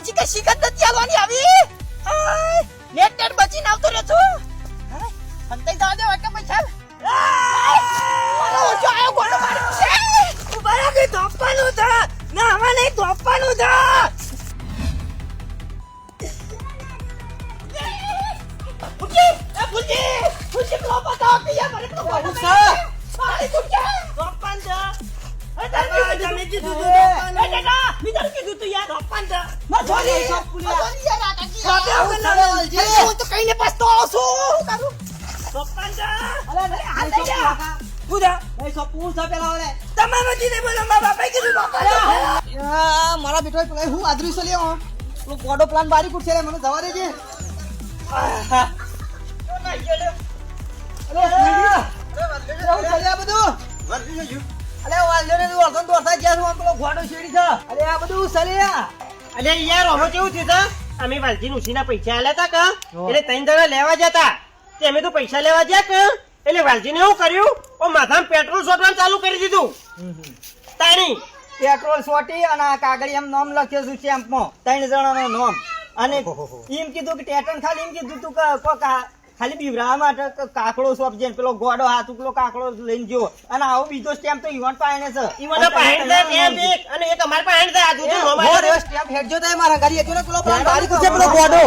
પછી કે શિખર નથી આલવાની આવી નેટ નેટ બચીને આવતો રહ્યો છું અંતે જવા દે વાટકા પૈસા મારો ઓછો આયો ગોળો માર્યો છે ઉભા રહો કે ધોપવાનું હતા ના આમાં નહીં ધોપવાનું હતા ફૂજી કો બતાવો કે યાર મને તો ગોળો મારી ફૂજી ધોપન દા તમે કીધું તું બીજા કીધું તું યાર ધોપન દા મજોરી મજોરી યાર આ કાકી હું તો કઈને પસ્તો છું કરું ધોપન દા અરે આ જા પૂજા એ સો પૂછા પેલા ઓલે તમે નથી ને બોલો મારા બાપા કીધું ધોપન દા મારા બેટો પેલા હું આદરી છે લ્યો લો ગોડો પ્લાન બારી કુટ છે મને જવા દેજે અમે વાલજી ઉછીના પૈસા આલ્યા હતા એટલે 3 જણા લેવા જતા અમે તો પૈસા લેવા ગયા એટલે વાલજીને શું કર્યું ઓ માથામાં પેટ્રોલ છોડવાનું ચાલુ કરી દીધું તાણી પેટ્રોલ સોટી અને આ કાગળી એમ નામ લખ્યો છે સ્ટેમ્પમાં 3 જણાનો નામ અને એમ કીધું કે ટેટન ખાલી એમ કીધું તું કે ખાલી બીવરા માટે કાકડો સોપ જેન પેલો ગોડો હાથ પેલો કાકડો લઈને જો અને આવો બીજો સ્ટેમ્પ તો ઈવન પાણે છે ઈવન પાણે છે અને એક અમાર પાણે છે આ દૂધો સ્ટેમ્પ હેડજો તો મારા ગાડી હતો ને પેલો પ્લાન બારી કુછે પેલો ગોડો